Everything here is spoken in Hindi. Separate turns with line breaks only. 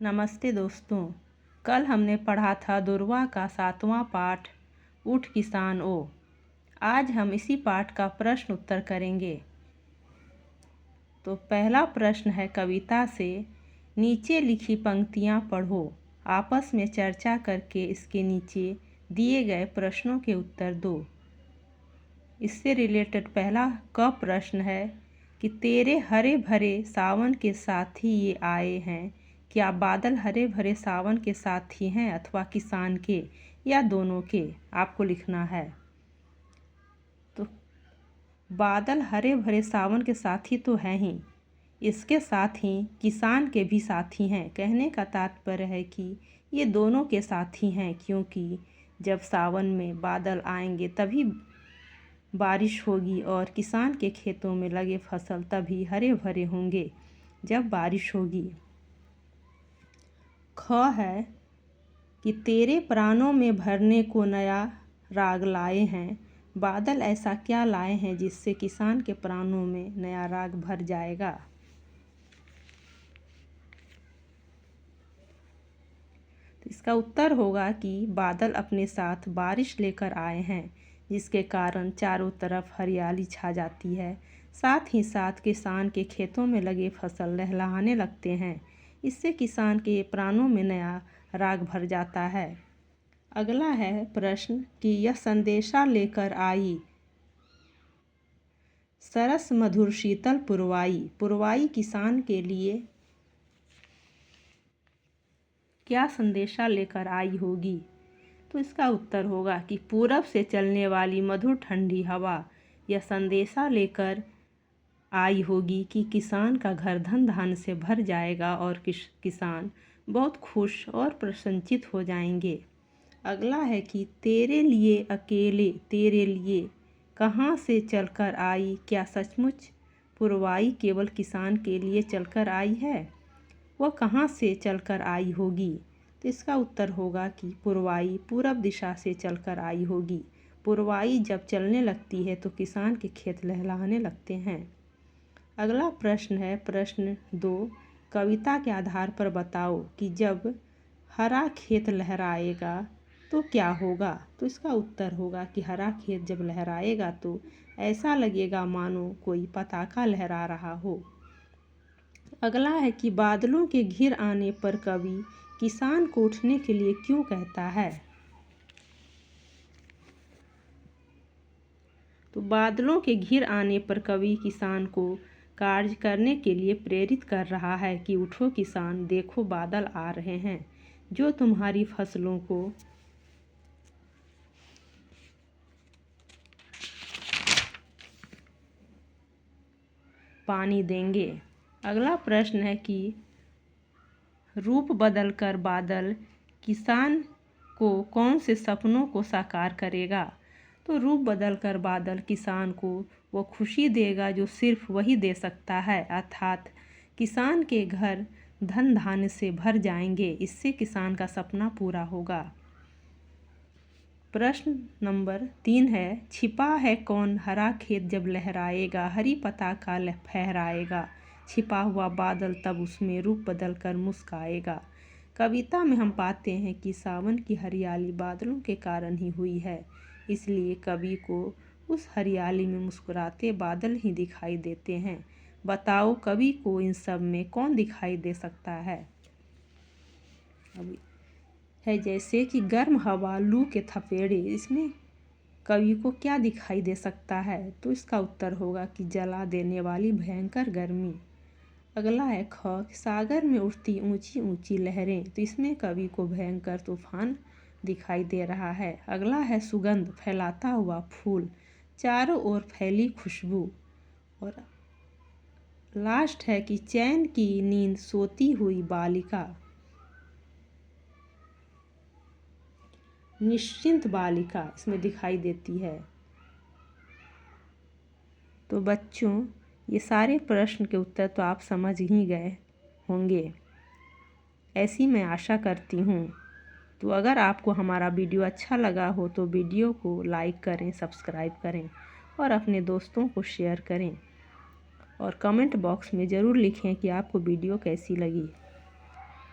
नमस्ते दोस्तों। कल हमने पढ़ा था दुर्वा का 7वां पाठ उठ किसान ओ। आज हम इसी पाठ का प्रश्न उत्तर करेंगे। तो पहला प्रश्न है कविता से, नीचे लिखी पंक्तियां पढ़ो, आपस में चर्चा करके इसके नीचे दिए गए प्रश्नों के उत्तर दो। इससे रिलेटेड पहला क प्रश्न है कि तेरे हरे भरे सावन के साथी ये आए हैं। क्या बादल हरे भरे सावन के साथी हैं अथवा किसान के या दोनों के, आपको लिखना है। तो बादल हरे भरे सावन के साथी तो हैं ही, इसके साथ ही किसान के भी साथी हैं। कहने का तात्पर्य है कि ये दोनों के साथी हैं, क्योंकि जब सावन में बादल आएंगे तभी बारिश होगी और किसान के खेतों में लगे फसल तभी हरे भरे होंगे जब बारिश होगी। ख है कि तेरे प्राणों में भरने को नया राग लाए हैं। बादल ऐसा क्या लाए हैं जिससे किसान के प्राणों में नया राग भर जाएगा। तो इसका उत्तर होगा कि बादल अपने साथ बारिश लेकर आए हैं, जिसके कारण चारों तरफ हरियाली छा जाती है। साथ ही साथ किसान के खेतों में लगे फसल लहलहाने लगते हैं। इससे किसान के प्राणों में नया राग भर जाता है। अगला है प्रश्न कि यह संदेशा लेकर आई सरस मधुर शीतल पुरवाई। पुरवाई किसान के लिए क्या संदेशा लेकर आई होगी। तो इसका उत्तर होगा कि पूरब से चलने वाली मधुर ठंडी हवा यह संदेशा लेकर आई होगी कि किसान का घर धन धान्य से भर जाएगा और किसान बहुत खुश और प्रसन्नचित हो जाएंगे। अगला है कि तेरे लिए अकेले तेरे लिए कहाँ से चलकर आई। क्या सचमुच पुरवाई केवल किसान के लिए चलकर आई है, वह कहाँ से चलकर आई होगी। तो इसका उत्तर होगा कि पुरवाई पूरब दिशा से चलकर आई होगी। पुरवाई जब चलने लगती है तो किसान के खेत लहलहाने लगते हैं। अगला प्रश्न है प्रश्न 2, कविता के आधार पर बताओ कि जब हरा खेत लहराएगा तो क्या होगा। तो इसका उत्तर होगा कि हरा खेत जब लहराएगा तो ऐसा लगेगा मानो कोई पताका लहरा रहा हो। अगला है कि बादलों के घिर आने पर कवि किसान को उठने के लिए क्यों कहता है। तो बादलों के घिर आने पर कवि किसान को कार्य करने के लिए प्रेरित कर रहा है कि उठो किसान, देखो बादल आ रहे हैं जो तुम्हारी फसलों को पानी देंगे। अगला प्रश्न है कि रूप बदलकर बादल किसान को कौन से सपनों को साकार करेगा। तो रूप बदलकर बादल किसान को वो खुशी देगा जो सिर्फ वही दे सकता है, अर्थात किसान के घर धन धान्य से भर जाएंगे। इससे किसान का सपना पूरा होगा। प्रश्न नंबर 3 है, छिपा है कौन हरा खेत जब लहराएगा, हरी पताका फहराएगा। छिपा हुआ बादल तब उसमें रूप बदलकर मुस्काएगा। कविता में हम पाते हैं कि सावन की हरियाली बादलों के कारण ही हुई है, इसलिए कवि को उस हरियाली में मुस्कुराते बादल ही दिखाई देते हैं। बताओ कवि को इन सब में कौन दिखाई दे सकता है। जैसे कि गर्म हवा, लू के थपेड़े, इसमें कवि को क्या दिखाई दे सकता है। तो इसका उत्तर होगा कि जला देने वाली भयंकर गर्मी। अगला है ख, सागर में उठती ऊंची ऊंची लहरें। तो इसमें कवि को भयंकर तूफान दिखाई दे रहा है। अगला है सुगंध, फैलाता हुआ फूल, चारों ओर फैली खुशबू। और लास्ट है कि चैन की नींद सोती हुई बालिका, निश्चिंत बालिका इसमें दिखाई देती है। तो बच्चों, ये सारे प्रश्न के उत्तर तो आप समझ ही गए होंगे, ऐसी मैं आशा करती हूँ। तो अगर आपको हमारा वीडियो अच्छा लगा हो तो वीडियो को लाइक करें, सब्सक्राइब करें और अपने दोस्तों को शेयर करें। और कमेंट बॉक्स में ज़रूर लिखें कि आपको वीडियो कैसी लगी।